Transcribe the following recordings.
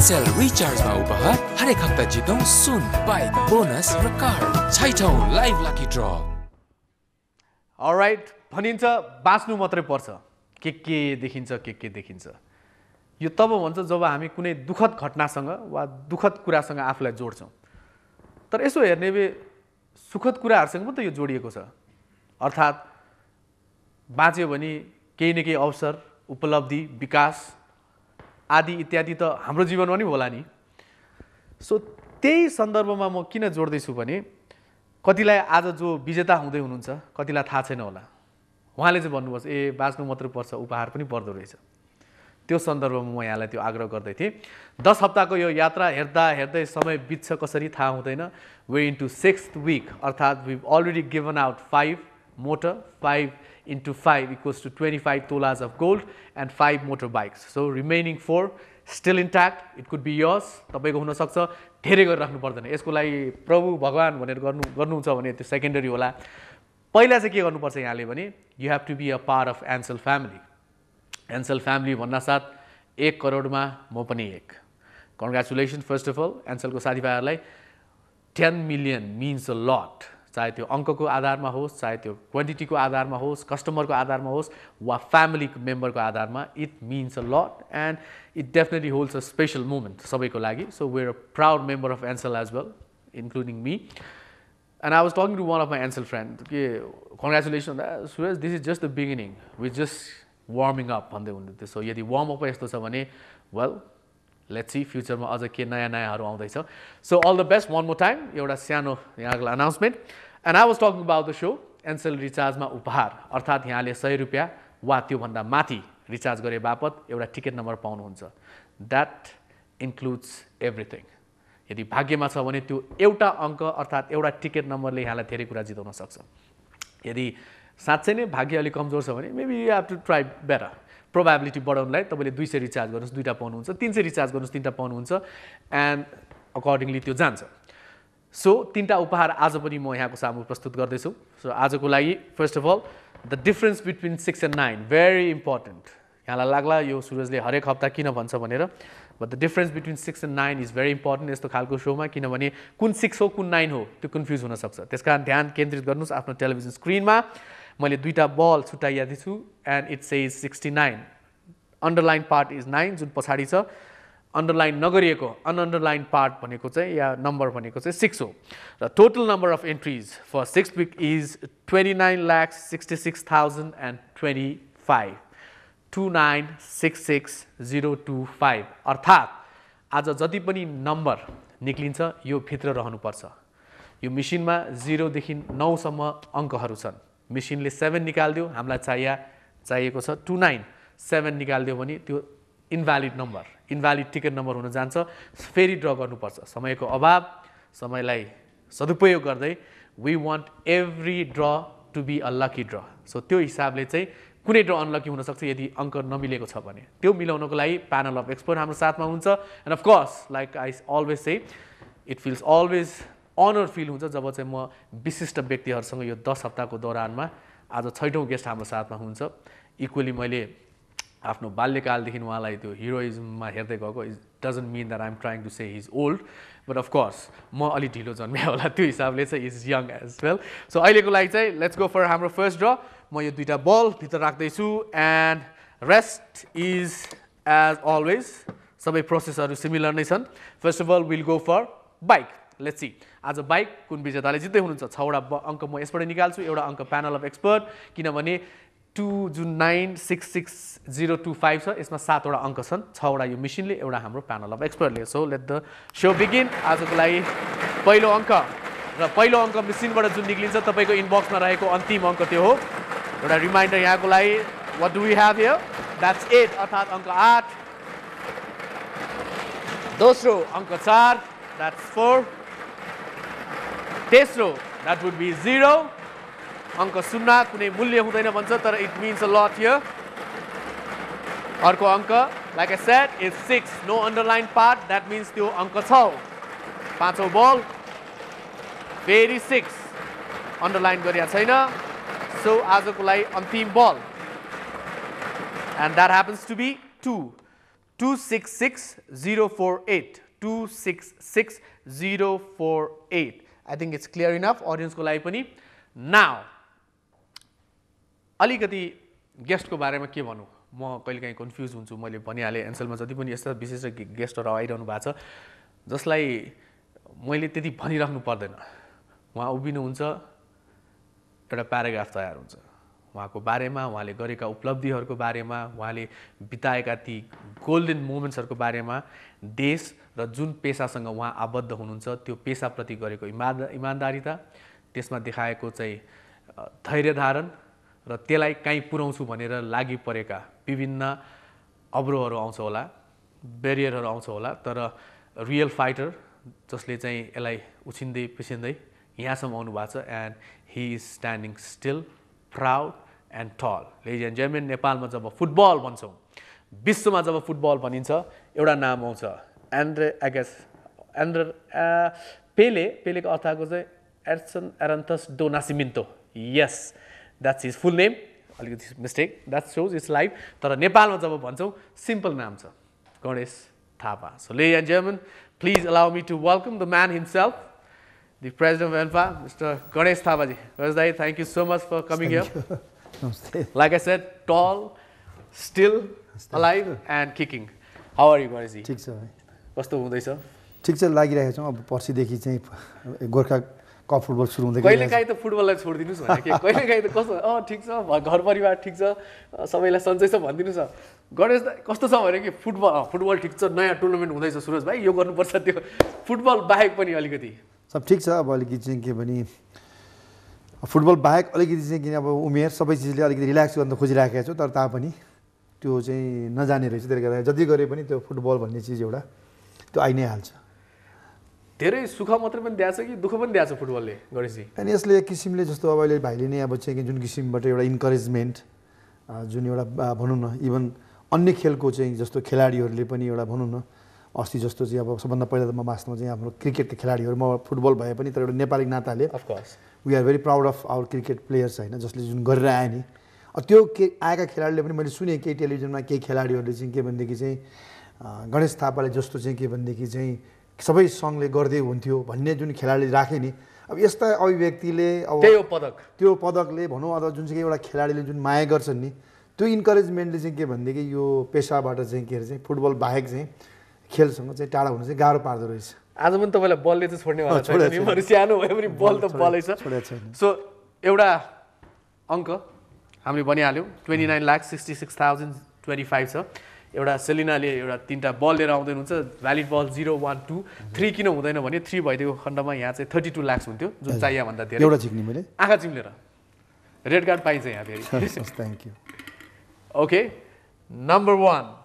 एनसेल रिचार्जमा उपहार हरेक हप्ता जितौँ सुन बाइक बोनस र कार्ड छैठौं लाइभ लकी ड्र अलराइट भनिन्छ बाँच्नु मात्रै पर्छ के देखिन्छ यो तब भन्छ जब हामी कुनै दुःखद घटनासँग वा दुःखद कुरासँग आफूलाई जोड्छौँ तर यसो हेर्ने भए सुखद कुराहरूसँग पनि त यो जोडिएको छ अर्थात् बाँच्यो भने केही न केही अवसर उपलब्धि विकास आदि इत्यादि त हाम्रो जीवनमा नि होला नि सो त्यही सन्दर्भमा म किन जोड्दैछु भने कतिलाई आज जो विजेता हुँदै हुनुहुन्छ कतिलाई थाहा छैन होला उहाँले चाहिँ भन्नुपर्छ ए बाँच्नु मात्रै पर्छ उपहार पनि पर्दो रहेछ त्यो सन्दर्भमा म यहाँलाई त्यो आग्रह गर्दै थिएँ 10 हप्ताको यो यात्रा हेर्दै समय बित्छ कसरी थाहा हुँदैन वे इन्टु 6th week अर्थात् we already given out 5 motor 5 into 5 equals to 25 tolas of gold and 5 motorbikes. So remaining 4 still intact. It could be yours. तपाईको हुन सक्छ धेरै गरेर राख्नु पर्दैन यसको लागि प्रभु भगवान भनेर गर्नुहुन्छ भने त्यो सेकेन्डरी होला पहिला चाहिँ के गर्नुपर्छ यहाँले भने you have to be a part of Ansel family. Ansel family भन्नासाथ 1 करोडमा म पनि एक Congratulations first of all Ansel को साथीभाइहरुलाई 10 million means a lot. चाहे त्यो अंकको आधारमा होस् चाहे त्यो क्वान्टिटीको आधारमा होस् कस्टमरको आधारमा होस् वा फ्यामिली मेम्बरको आधारमा it means a lot and it definitely holds a special moment सबैको लागि so we are a proud member of Ncell as well including me and I was talking to one of my Ncell friend के congratulation Suresh this is just the beginning we just warming up भन्दै हुनुहुन्थ्यो so यदि warm up यस्तो छ भने well let's see फ्युचरमा अझ के नयाँहरू आउँदैछ so all the best one more time एउटा सानो यहाँको announcement and I was talking about the show Ncell रिचार्जमा उपहार अर्थात् यहाँले 100 रुपियाँ वा त्योभन्दा माथि रिचार्ज गरे बापत एउटा टिकट नम्बर पाउनुहुन्छ द्याट इन्क्लुड्स एभ्रिथिङ यदि भाग्यमा छ भने त्यो एउटा अङ्क अर्थात् एउटा टिकट नम्बरले यहाँलाई धेरै कुरा जिताउन सक्छ यदि साँच्चै नै भाग्य अलिक कमजोर छ भने maybe you have to try better probability बढाउनलाई तपाईले 200 रिचार्ज गर्नुस् दुईटा पाउनुहुन्छ 300 रिचार्ज गर्नुस् तीनटा पाउनुहुन्छ एन्ड अकर्डिङली त्यो जान्छ सो तीनटा उपहार आज पनि म यहाँको सामु प्रस्तुत गर्दै छु सो आजको लागि first of all the difference between 6 and 9 very important यहाँलाई लाग्ला यो सुरजले हरेक हप्ता किन भन्छ भनेर but the difference between 6 and 9 is very important यस्तो खालको शोमा किनभने कुन 6 हो कुन 9 हो त्यो कन्फ्युज हुन सक्छ त्यसकारण ध्यान केन्द्रित गर्नुस् आफ्नो टेलिभिजन स्क्रिनमा मैले दुईटा बल छुट्याइएको छु and it says 69 underline part is 9 जुन पछाडी छ अन्डरलाइन नगरिएको अनअन्डरलाइन पार्ट भनेको चाहिँ या नम्बर भनेको चाहिँ 6 हो र total number of entries for 6th week is 29,66,025 2966025 अर्थात् आज जति पनि नम्बर निक्लिन्छ यो भित्र रहनुपर्छ यो मेसिनमा 0 देखि 9 सम्म अङ्कहरू छन् मेसिनले 7 निकाल्दियो हामीलाई चाहिएको छ 297 निकाल्दियो भने त्यो invalid number invalid ticket number हुन जान्छ फेरि ड्र गर्नुपर्छ समयको अभाव समयलाई सदुपयोग गर्दै we want every draw to be a lucky draw so त्यो हिसाबले चाहिँ कुनै ड्र अनलकी हुन सक्छ यदि अङ्क नमिलेको छ भने त्यो मिलाउनको लागि प्यानल अफ एक्सपर्ट हाम्रो साथमा हुन्छ and of course like I always say it feels always honour feel हुन्छ जब चाहिँ म विशिष्ट व्यक्तिहरूसँग यो 10 हप्ताको दौरानमा आज 6औं गेस्ट हाम्रो साथमा हुन्छ इक्वली मैले आफ्नो बाल्यकालदेखि उहाँलाई त्यो हिरोइजममा हेर्दै गएको it doesn't mean that I am trying to say he is old but of course म अलि ढिलो जन्मे होला त्यो हिसाबले चाहिँ is young as well so अहिलेको लागि चाहिँ लेट्स गो फर हाम्रो फर्स्ट ड्र म यो दुईटा बल भित्र राख्दैछु and rest is as always सबै प्रोसेसहरू सिमिलर नै छन् first of all will go for bike let's see आज बाइक कुन विजेताले जित्दै हुनुहुन्छ 6वटा अङ्क म यसबाट निकाल्छु एउटा अङ्क प्यानल अफ एक्सपर्ट किनभने 2 जुन 966025 छ यसमा 7वटा अङ्क छन् 6वटा यो मेसिनले एउटा हाम्रो प्यानल अफ एक्सपर्टले so let the show begin आजको लागि पहिलो अङ्क र पहिलो अङ्क मेसिनबाट जुन निक्लिन्छ तपाईको इनबक्समा रहेको अन्तिम अङ्क त्यो हो एउटा रिमाइन्डर यहाँको लागि what do we have here that's 8 अर्थात् अङ्क 8 दोस्रो अङ्क 4 दैट्स 4 तेस्रो दैट वुड बी 0 अङ्क 0 कुनै मूल्य हुँदैन भन्छ तर it means a lot here अर्को अङ्क like I said is 6 no underline part that means त्यो अङ्क 6 पाँचौं बल फेरि 6 अन्डरलाइन गरिया छैन सो आजको लागि अन्तिम ball and that happens to be 2 266048 266048 I think it's clear enough ऑडियन्सको लागि पनि नाउ अलिकति गेस्टको बारेमा के भनौँ म कहिलेकाहीँ कन्फ्युज हुन्छु मैले भनिहालेँ एन्सलमा जति पनि यस्ता विशेष गेस्टहरू आइरहनु भएको छ जसलाई मैले त्यति भनिराख्नु पर्दैन उहाँ उभिनुहुन्छ एउटा प्याराग्राफ तयार हुन्छ उहाँको बारेमा उहाँले गरेका उपलब्धिहरूको बारेमा उहाँले बिताएका ती गोल्डन मोमेन्ट्सहरूको बारेमा देश र जुन पेसासँग उहाँ आबद्ध हुनुहुन्छ त्यो पेसाप्रति गरेको इमान्दारिता त्यसमा देखाएको चाहिँ धैर्य धारण र त्यसलाई कहीँ पुर्याउँछु भनेर लागि परेका विभिन्न अवरोहहरू आउँछ होला ब्यारियरहरू आउँछ होला तर रियल फाइटर जसले चाहिँ यसलाई उछिन्दै पिछिन्दै यहाँसम्म आउनु भएको छ and he is standing still proud and टल लेडिज एन्ड जेन्टलमेन नेपालमा जब फुटबल भन्छौँ विश्वमा जब फुटबल भनिन्छ एउटा नाम आउँछ पेलेको अर्थको चाहिँ Edson Arantes do Nascimento yes that's his full name अलिकति mistake that shows it's life तर नेपालमा जब भन्छौँ सिम्पल नाम छ Ganesh Thapa so ladies and gentlemen please allow me to welcome the man himself the president of ANFA mister Ganesh थापाजी गणेश दाई thank you so much for coming here like I said tall still alive and kicking how are you गणेशजी ठिक छ भाइ कस्तो हुँदैछ ठिक छ लागिरहेको छौँ अब पर्सिदेखि चाहिँ गोर्खा कप फुटबल सुरु हुँदै कहिलेकाहीँ त फुटबललाई छोडिदिनुहोस् भने के कहिलेकाहीँ त कस्तो ठिक छ घर परिवार ठिक छ सबैलाई सन्चै छ भनिदिनुहोस् न गणेश कस्तो छ भने कि फुटबल ठिक छ नयाँ टुर्नामेन्ट हुँदैछ सुरज भाइ यो गर्नुपर्छ त्यो फुटबल बाहेक पनि अलिकति सब ठिक छ अब अलिकति चाहिँ के भने फुटबल बाहेक अलिकति चाहिँ किन अब उमेर सबै चिजले अलिकति रिल्याक्स गर्न खोजिराखेको छु तर तापनि त्यो चाहिँ नजाने रहेछ त्यसले गर्दा जति गरे पनि त्यो फुटबल भन्ने चिज एउटा त्यो आइ नै हाल्छ धेरै सुख मात्रै पनि दिएको छ कि दुःख पनि दिएको छ फुटबलले गणेशजी अनि यसले एक किसिमले जस्तो अब अहिले भाइले नै अब चाहिँ जुन किसिमबाट एउटा इन्करेजमेन्ट जुन एउटा भनौँ न इभन अन्य खेलको चाहिँ जस्तो खेलाडीहरूले पनि एउटा भनौँ न अस्ति जस्तो चाहिँ अब सबभन्दा पहिला त म वास्तवमा चाहिँ हाम्रो क्रिकेटका खेलाडीहरू म फुटबल भए पनि तर एउटा नेपाली नाताले of course we are very proud of our cricket players होइन जसले जुन गरेर आए नि त्यो आएका खेलाडीले पनि मैले सुनेँ केही टेलिभिजनमा केही खेलाडीहरूले चाहिँ के भनेदेखि चाहिँ गणेश थापाले जस्तो चाहिँ के भनेदेखि चाहिँ सबै सङ्घले गर्दै हुन्थ्यो भन्ने जुन खेलाडीले राखे नि अब यस्ता अभिव्यक्तिले अब त्यो पदकले भनौँ अथवा जुन चाहिँ एउटा खेलाडीले जुन माया गर्छन् नि त्यो इन्करेजमेन्टले चाहिँ के भनेदेखि यो पेसाबाट चाहिँ के अरे चाहिँ फुटबल बाहेक चाहिँ खेलसँग चाहिँ टाढा हुनु चाहिँ गाह्रो पार्दो रहेछ आज पनि तपाईँलाई बलले चाहिँ छोड्नेवाला छैन नि सानो भए पनि बल त बलै छ सो एउटा अङ्क हामीले भनिहाल्यौँ 29,66,025 छ एउटा सेलिनाले एउटा 3टा बल लिएर आउँदै हुन्छ भ्यालिड बल 0 1 2 3 किन हुँदैन भने 3 भइदिएको खण्डमा यहाँ चाहिँ 32 लाख हुन्थ्यो जुन चाहियो भन्दा धेरै एउटा झिक्ने मैले आँखा चिम्लेर रेड कार्ड पाइन्छ यहाँ फेरि thank you okay number 1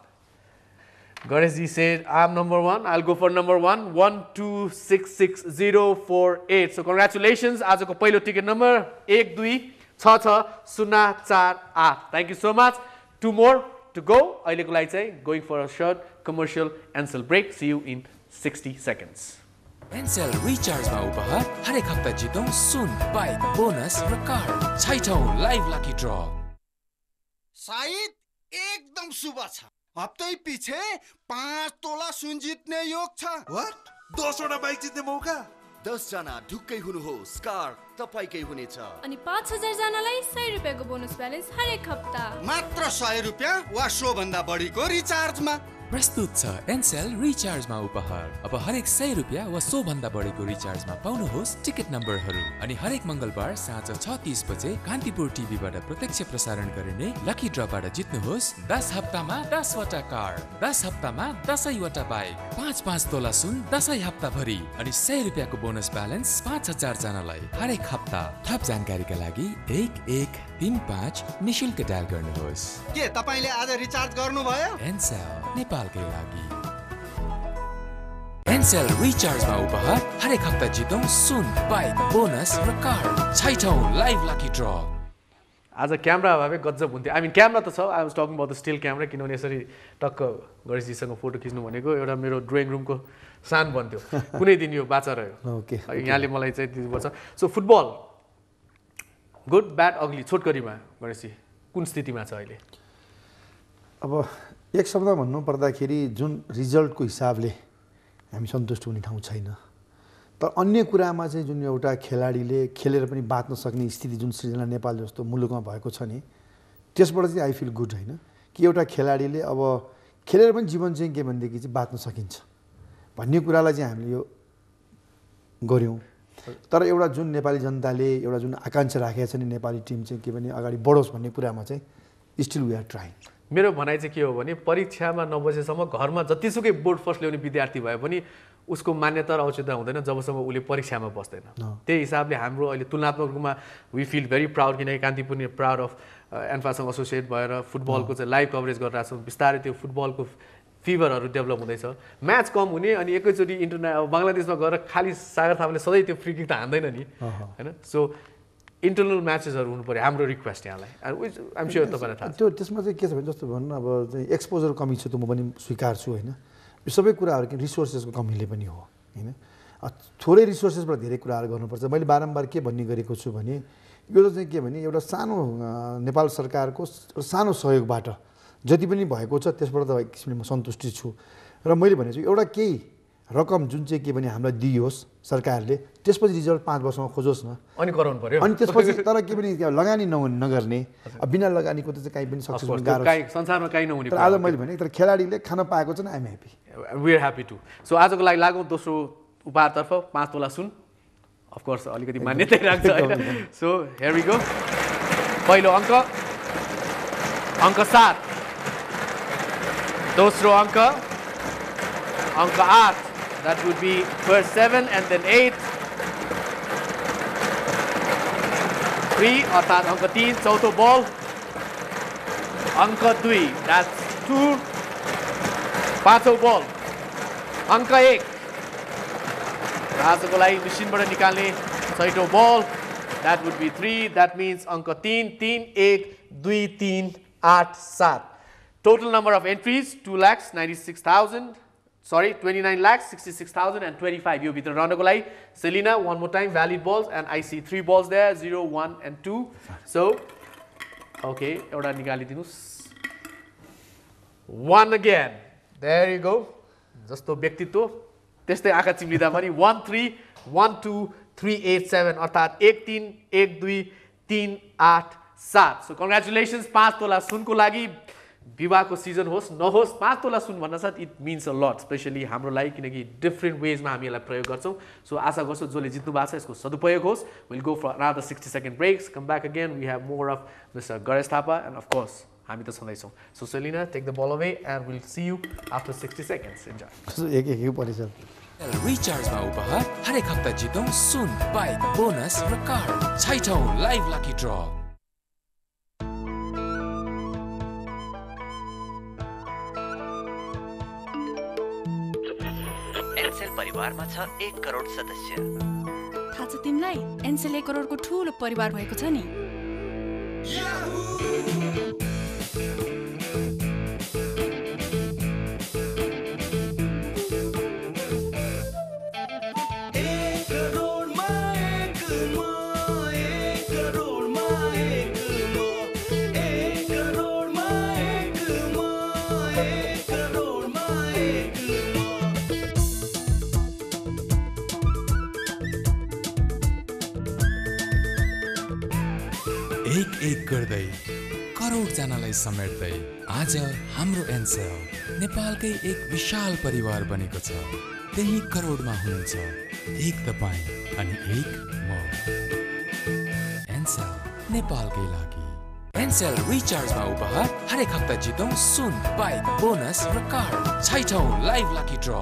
Ganesh said, I'm number 1. I'll go for number 1. 1266048. So congratulations. आजको पहिलो ticket number 12660448. Thank you so much. 2 more to go. अहिलेको लागि चाहिँ going for a short commercial Ansel break. See you in 60 seconds. Ncell रिचार्जमा उपहार हरेक हप्ता जितौँ सुन बाइक बोनस र कार्ड छैठौँ लाइभ लकी ड्र सायद एकदम शुभ छ हप्तै पछि 5 तोला सुन जित्ने योग छ व्हाट 10 वटा बाइक जित्ने मौका 10 जना ढुक्कै हुनुहोस् कार तपाईकै हुनेछ अनि 5000 जनालाई 100 रुपैयाँको बोनस ब्यालेन्स हरेक हप्ता मात्र 100 रुपैयाँ वा सो भन्दा बढीको रिचार्जमा प्रस्तुत छ एन्सेल रिचार्जमा उपहार अब हरेक 100 रुपैयाँ वा सो भन्दा बढीको रिचार्जमा पाउनुहोस् टिकट नम्बरहरू अनि हरेक मङ्गलबार साँझ 6:30 बजे कान्तिपुर टिभीबाट प्रत्यक्ष प्रसारण गरिने लकी ड्रबाट जित्नुहोस् 10 हप्तामा 10 वटा कार्ड 10 हप्तामा 10 वटा बाइक 5 तोला सुन 10 हप्ताभरि अनि 100 रुपैयाँको बोनस ब्यालेन्स 5000 जनालाई हरेक हप्ता थप जानकारीका लागि 1135 निशुल्क डायल गर्नुहोस् के तपाईले आज रिचार्ज गर्नुभयो एन्सेल नेपालकै लागि एन्सेल रिचार्जमा उपहार हरेक हप्ता जितौँ सुन बाइक बोनस र कार्ड छैठौँ लाइभ लकी ड्र आज क्यामेरा भए गजब हुन्थ्यो आई मिन क्यामेरा त छ I was talking about the still camera किनभने यसरी टक्क गणेशजीसँग फोटो खिच्नु भनेको एउटा मेरो ड्रइङ रुमको सान बन्थ्यो कुनै दिन यो बाचा रह्यो ओके यहाँले मलाई चाहिँ दिनुपर्छ so football good bad ugly छोटकरीमा गणेशजी कुन स्थितिमा छ अहिले अब एक शब्द भन्नु पर्दाखेरि जुन रिजल्टको हिसाबले हामी सन्तुष्ट हुने ठाउँ छैन, तर अन्य कुरामा चाहिँ जुन एउटा खेलाडीले खेलेर पनि बाँच्न सक्ने स्थिति जुन सृजना नेपाल जस्तो मुलुकमा भएको छ नि, त्यसबाट चाहिँ आई फिल गुड होइन कि एउटा खेलाडीले अब खेलेर पनि जीवन चाहिँ के भनेदेखि चाहिँ बाँच्न सकिन्छ भन्ने कुरालाई चाहिँ हामीले यो गऱ्यौँ। तर एउटा जुन नेपाली जनताले एउटा जुन आकाङ्क्षा राखेको छ नि नेपाली टिम चाहिँ के भने अगाडि बढोस् भन्ने कुरामा चाहिँ स्टिल वी आर ट्राइङ। मेरो भनाइ चाहिँ के हो भने परीक्षामा नबसेसम्म घरमा जतिसुकै बोर्ड फर्स्ट ल्याउने विद्यार्थी भए पनि उसको मान्यता र औचित्य हुँदैन जबसम्म उसले परीक्षामा बस्दैन। त्यही हिसाबले हाम्रो अहिले तुलनात्मक रूपमा वी फिल भेरी प्राउड, किनकि कान्तिपुर प्राउड अफ एन्फासँग एसोसिएट भएर फुटबलको चाहिँ लाइभ कभरेज गरिरहेको छौँ। बिस्तारै त्यो फुटबलको फिभरहरू डेभलप हुँदैछ, म्याच कम हुने अनि एकैचोटि बङ्गलादेशमा गएर खालि सागर थापाले सधैँ त्यो फ्री किक त हान्दैन नि होइन। सो इन्टरनल म्याचेसहरू हुनु पऱ्यो हाम्रो रिक्वेस्ट यहाँलाई। आइम स्योर तपाईँलाई थाहा त्यो त्यसमा चाहिँ के छ भने जस्तो भन्नु अब चाहिँ एक्सपोजर कमी छ, त्यो म पनि स्वीकार्छु होइन। यो सबै कुराहरू कि रिसोर्सेसको कमीले पनि हो होइन। थोरै रिसोर्सेसबाट धेरै कुराहरू गर्नुपर्छ। मैले बारम्बार के भन्ने गरेको छु भने यो चाहिँ के भने एउटा सानो नेपाल सरकारको सानो सहयोगबाट जति पनि भएको छ त्यसबाट त एक किसिमले म सन्तुष्टि छु। र मैले भनेको छु एउटा केही रकम जुन चाहिँ के भने हामीलाई दिइयोस् सरकारले, त्यसपछि रिजल्ट 5 वर्षमा खोजोस् न अनि गराउनु पर्यो। अनि त्यसपछि तर के भने लगानी नगर्ने, बिना लगानीको त चाहिँ काहीँ पनि सक्सेस हुन गाह्रो छ, संसारमा काहीँ नहुने। तर आज मैले भने तर खेलाडीले खान पाएको छ नि, I'm happy, we are happy too. So आजको लागि लागौँ दोस्रो उपहारतर्फ, 5 तोला सुन। अफकोर्स अलिकति मान्यतै राख्छ होइन। So here we go. पहिलो अङ्क 7, दोस्रो अङ्क 8, that would be first 7 and then 8, 3 अर्थात् अङ्क 3, चौथो बल अङ्क 2, that's 2, पाँचौँ बल अङ्क 1, आजको लागि मेसिनबाट निकाल्ने छैटौँ बल, that would be 3, that means अङ्क 3, 3, 1, 2, 3, 8, 7. Total number of entries 29,66,025 यो भित्र रहनको लागि Selina, one more time, valid balls, and I see 3 balls there, 0, 1 and 2. So okay, एउटा निकालिदिनुस्, 1 again, there you go. जस्तो व्यक्तित्व त्यस्तै आँखा चिम्लिँदा पनि 1, 3, 1, 2, 3, 8, 7 अर्थात् 1, 3, 1, 2, 3, 8, 7. So congratulations, 5 तोला सुनको लागि। विवाहको सिजन होस् नहोस् 5 तोला सुन भन्न साथ it means a lot, especially हाम्रो लागि, किनकि डिफ्रेन्ट वेजमा हामी यसलाई प्रयोग गर्छौँ। सो आशा गर्छु जसले जित्नु भएको छ यसको सदुपयोग होस्। Will go for another 60-second breaks, come back again, we have more of mister Ganesh Thapa and of course हामी त छँदैछौँ। So Selina, take the ball away and will see you after 60 seconds. Enjoy. एक परिचय रिचार्जमा उपहार हरेक हप्ता जितौँ सुन, बाइक, बोनस र कार। छैठौँ लाइभ लकी ड्र। एनसेल परिवारमा छ 1 करोड सदस्य। थाहा छ तिमीलाई एनसेल 1 करोडको ठुलो परिवार भएको छ नि। एक गर्दै करोडजनालाई समेट्दै आज हाम्रो एनसेल नेपालकै एक विशाल परिवार बनेको छ। त्यही करोडमा हुनुहुन्छ एक तपाईँ अनि एक म। एनसेल नेपालकै लागि। एनसेल रिचार्जमा उपहार हरेक हप्ता जितौँ सुन, बाइक, बोनस र कार। छैठौँ live lucky draw.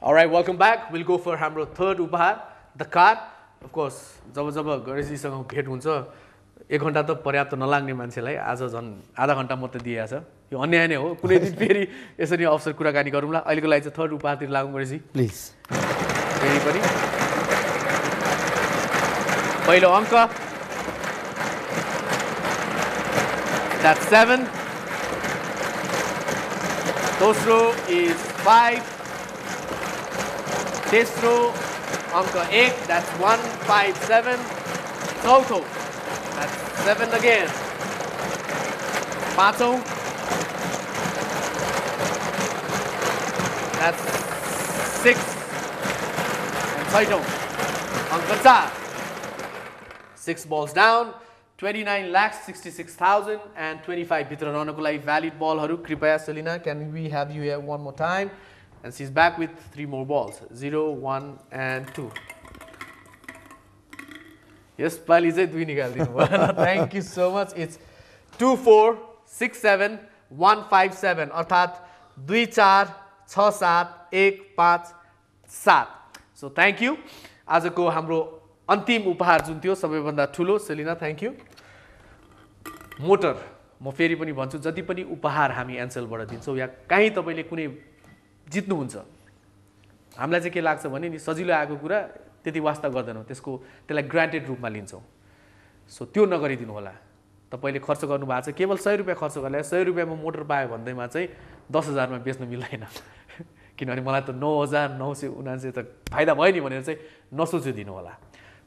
Alright, welcome back. We'll go for हाम्रो थर्ड उपहार, the card. Of course, जब गणेशजीसँग भेट हुन्छ 1 घन्टा त पर्याप्त नलाग्ने मान्छेलाई आज झन् आधा घन्टा मात्रै दिएको छ। यो अन्याय नै हो। कुनै दिन फेरि यसरी अवसर कुराकानी गरौँला। अहिलेको लागि चाहिँ थर्ड उपहारतिर लागौँ गणेशजी, प्लिज। फेरि पनि पहिलो अङ्क, that's 7. दोस्रो is 5. तेस्रो अङ्क 1, that's 1, 5, 7. चौथो, that's 7 again. पाँचौँ That's 6. And छैटौँ अङ्क 4. 6 balls down. 29,66,025 भित्र रहनको लागि भ्यालिड बलहरू कृपया Selina can we have you here one more time and she's back with 3 more balls 0 1 and 2 यस पालि चाहिँ 2 निकाल्दिनु भयो thank you so much it's 2 4 6 7 1 5 7 अर्थात् 2 4 6 7 1 5 7 सो थ्यांक यू आजको हाम्रो अन्तिम उपहार जुन थियो सबैभन्दा ठुलो सेलिना थ्यांक यू मोटर म फेरि पनि भन्छु जति पनि उपहार हामी एन्सेलबाट दिन्छौँ या कहीँ तपाईले कुनै जित्नुहुन्छ हामीलाई चाहिँ के लाग्छ भने नि सजिलो आएको कुरा त्यति वास्ता गर्दैनौँ त्यसलाई ग्रान्टेड रूपमा लिन्छौँ सो त्यो नगरिदिनु होला तपाईले खर्च गर्नु भएको छ केवल 100 रुपैयाँ खर्च गर्दा 100 रुपैयाँमा मोटर पायो भन्दैमा चाहिँ 10,000 मा बेच्न मिल्दैन किनभने मलाई त 9,979 त फाइदा भयो नि भनेर चाहिँ नसोचिदिनु होला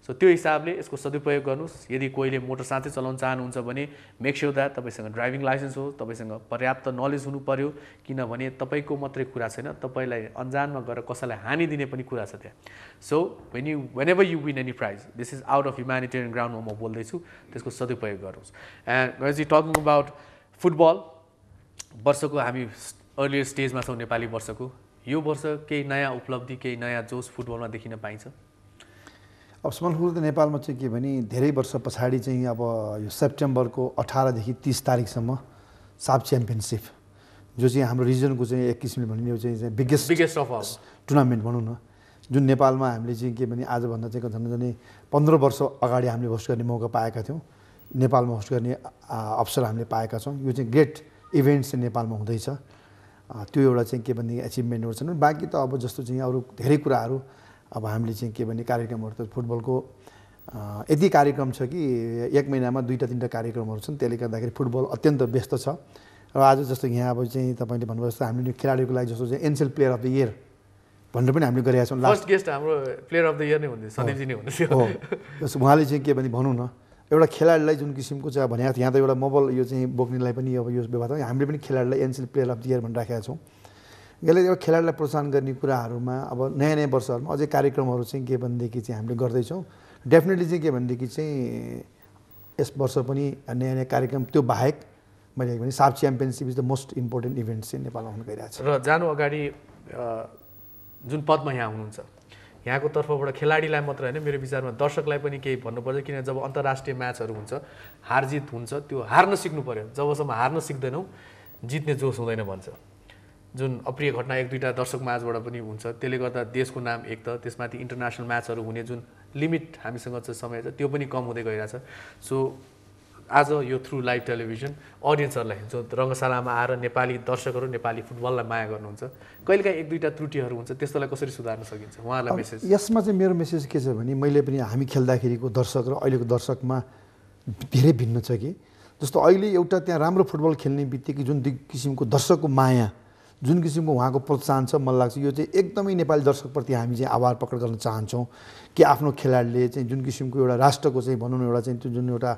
सो त्यो हिसाबले यसको सदुपयोग गर्नुस् यदि कोहीले मोटर साथै चलाउन चाहनुहुन्छ भने मेक श्योर दैट तपाईसँग ड्राइभिङ लाइसेन्स हो तपाईसँग पर्याप्त नलेज हुनु पर्यो किनभने तपाईको मात्रै कुरा छैन तपाईलाई अनजानमा गएर कसैलाई हानि दिने पनि कुरा छ त्यहाँ so whenever you win any prize this is out of humanitarian ground म बोल्दै छु त्यसको सदुपयोग गर्नुस् and guys talking about football वर्षको हामी अर्लियर स्टेजमा छौं नेपाली वर्षको यो वर्ष केही नयाँ उपलब्धि केही नयाँ जोश फुटबलमा देखिन पाइन्छ अब स्मल फुटबल नेपालमा चाहिँ के भने धेरै वर्ष पछाडि चाहिँ अब यो सेप्टेम्बरको 18 देखि 30 तारिकसम्म साफ च्याम्पियनशिप जो चाहिँ हाम्रो रिजनको चाहिँ एक किसिमले भनिने यो चाहिँ बिगेस्ट अफ अल टुर्नामेन्ट भनौँ न जुन नेपालमा हामीले चाहिँ के भने आजभन्दा चाहिँ झन् 15 वर्ष अगाडि हामीले होस्ट गर्ने मौका पाएका थियौँ नेपालमा होस्ट गर्ने अवसर हामीले पाएका छौँ यो चाहिँ ग्रेट इभेन्ट चाहिँ नेपालमा हुँदैछ त्यो एउटा चाहिँ के भने एचिभमेन्टहरू छन् बाँकी त अब जस्तो चाहिँ अरू धेरै कुराहरू अब हामीले चाहिँ के भने कार्यक्रमहरू त फुटबलको यति कार्यक्रम छ कि एक महिनामा 2-3 कार्यक्रमहरू छन् त्यसले गर्दाखेरि फुटबल अत्यन्त व्यस्त छ र आज जस्तो यहाँ अब चाहिँ तपाईँले भन्नुभयो जस्तो हामीले खेलाडीको लागि जस्तो चाहिँ Ncell player of the year भनेर पनि हामीले गरेका छौँ फर्स्ट गेस्ट हाम्रो प्लेयर अफ द इयर नै हुनुहुन्छ सन्दीपजी नै हुनुहुन्छ हो उहाँले चाहिँ के भने भनौँ न एउटा खेलाडीलाई जुन किसिमको चाहिँ भने यहाँ त एउटा मोबाइल यो चाहिँ बोक्नेलाई पनि अब यो व्यवस्था हामीले पनि खेलाडीलाई Ncell player of the year भनेर राखेका छौँ यसले एउटा खेलाडीलाई प्रोत्साहन गर्ने कुराहरूमा अब नयाँ नयाँ वर्षहरूमा अझै कार्यक्रमहरू चाहिँ के भनेदेखि चाहिँ हामीले गर्दैछौँ डेफिनेटली चाहिँ के भनेदेखि चाहिँ यस वर्ष पनि नयाँ नयाँ कार्यक्रम त्यो बाहेक मैले भने SAFF championship is the most important event चाहिँ नेपालमा हुन गइरहेको छ र जानु अगाडि जुन पदमा यहाँ हुनुहुन्छ यहाँको तर्फबाट खेलाडीलाई मात्र हैन मेरो विचारमा दर्शकलाई पनि केही भन्नुपर्छ किन जब अन्तर्राष्ट्रिय म्याचहरू हुन्छ हारजित हुन्छ त्यो हार्न सिक्नु पर्यो जबसम्म हार्न सिक्दैनौ जित्ने जोश हुँदैन भन्छ जुन अप्रिय घटना 1-2टा दर्शक माझबाट पनि हुन्छ त्यसले गर्दा देशको नाम एक त त्यसमाथि इन्टरनेसनल म्याचहरू हुने जुन लिमिट हामीसँग चाहिँ समय छ त्यो पनि कम हुँदै गइरहेछ सो आज यो थ्रु लाइभ टेलिभिजन अडियन्सहरूलाई जो रङ्गशालामा आएर नेपाली दर्शकहरू नेपाली फुटबललाई माया गर्नुहुन्छ कहिलेकाहीँ 1-2टा त्रुटिहरू हुन्छ त्यस्तोलाई कसरी सुधार्न सकिन्छ उहाँलाई मेसेज यसमा चाहिँ मेरो मेसेज के छ भने मैले पनि हामी खेल्दाखेरिको दर्शक र अहिलेको दर्शकमा धेरै भिन्न छ कि जस्तो अहिले एउटा त्यहाँ राम्रो फुटबल खेल्ने बित्तिकै जुन किसिमको दर्शकको माया जुन किसिमको उहाँको प्रोत्साहन छ मलाई लाग्छ यो चाहिँ एकदमै नेपाली दर्शकप्रति हामी चाहिँ आभार प्रकट गर्न चाहन्छौँ कि आफ्नो खेलाडीले चाहिँ जुन किसिमको एउटा राष्ट्रको चाहिँ भनौँ न एउटा चाहिँ त्यो जुन एउटा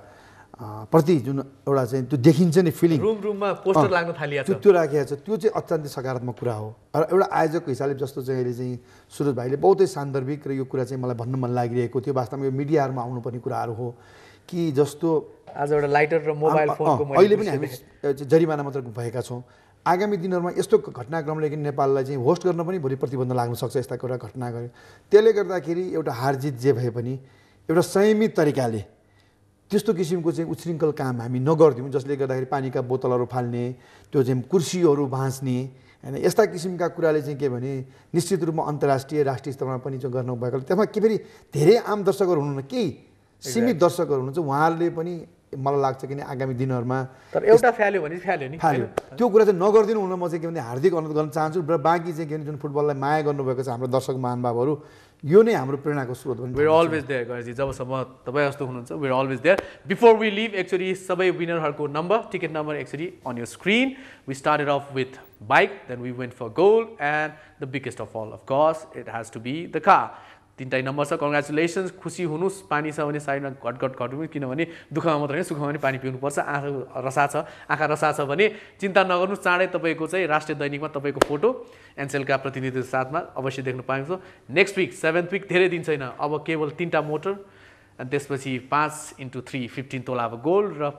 प्रति जुन एउटा चाहिँ त्यो देखिन्छ नि फिलिङ रुममा पोस्टर लाग्न थालिएको छ त्यो राखेको छ त्यो चाहिँ अत्यन्तै सकारात्मक कुरा हो र एउटा आयोजकको हिसाबले जस्तो चाहिँ अहिले चाहिँ सुरज भाइले बहुतै सान्दर्भिक र यो कुरा चाहिँ मलाई भन्नु मन लागिरहेको थियो वास्तवमा यो मिडियाहरूमा आउनुपर्ने कुराहरू हो कि जस्तो आज एउटा लाइटर र मोबाइल फोनको अहिले पनि हामी जरिमाना मात्र भएका छौँ आगामी दिनहरूमा यस्तो घटनाक्रमले कि नेपाललाई चाहिँ होस्ट गर्न पनि भोलि प्रतिबन्ध लाग्न सक्छ यस्ता कुरा घटना गरे त्यसले गर्दाखेरि एउटा हारजित जे भए पनि एउटा संयमित तरिकाले त्यस्तो किसिमको चाहिँ उच्छृङ्खल काम हामी नगर्दियौँ जसले गर्दाखेरि पानीका बोतलहरू फाल्ने त्यो चाहिँ कुर्सीहरू भाँच्ने हैन यस्ता किसिमका कुराले चाहिँ के भने निश्चित रूपमा अन्तर्राष्ट्रिय राष्ट्रिय स्तरमा पनि चाहिँ गर्नु भएको त्यसमा के फेरि धेरै आम दर्शकहरू हुनुहुन्न केही सीमित दर्शकहरू हुनुहुन्छ उहाँहरूले पनि मलाई लाग्छ कि आगामी दिनहरूमा तर एउटा फ्याल्यो भने फ्याल्यो नि फाल्यो त्यो कुरा चाहिँ नगर्दिनु हुन म चाहिँ के भने हार्दिक अनुरोध गर्न चाहन्छु र बाँकी चाहिँ के भने जुन फुटबललाई माया गर्नुभएको छ हाम्रो दर्शक महानुभावहरू यो नै हाम्रो प्रेरणाको स्रोत पनि we're always there guys जबसम्म तपाईं जस्तो हुनुहुन्छ we're always there before we leave actually सबै विनरहरुको number ticket number actually on your screen we started off with bike then we went for gold and the biggest of all of course it has to be the car 3वटै number छ congratulations खुसी हुनुहोस् पानी छ भने साइडमा घटघट घट्नु किनभने दुःखमा मात्र होइन सुखमा पनि पानी पिउनुपर्छ आँखा रसा छ भने चिन्ता नगर्नुहोस् चाँडै तपाईँको चाहिँ राष्ट्रिय दैनिकमा तपाईँको फोटो एनसेलका प्रतिनिधिको साथमा अवश्य देख्न पाइन्छ नेक्स्ट विक 7th विक धेरै दिन छैन अब केवल 3टा मोटर अनि त्यसपछि 5x3 15 तोला अब गोल्ड र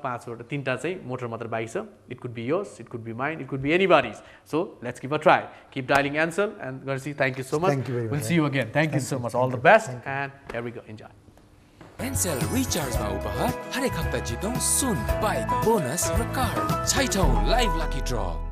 3टा चाहिँ मोटर मात्र बाँकी छ it could be yours it could be mine it could be anybody's so let's give a try keep dialling Ncell and गर्सी thank you so much will see you again thank you so much all the best and here we go enjoy Ncell रिचार्जमा उपहार हरेक हप्ता जितौँ सुन bike bonus र car 6औं live lucky draw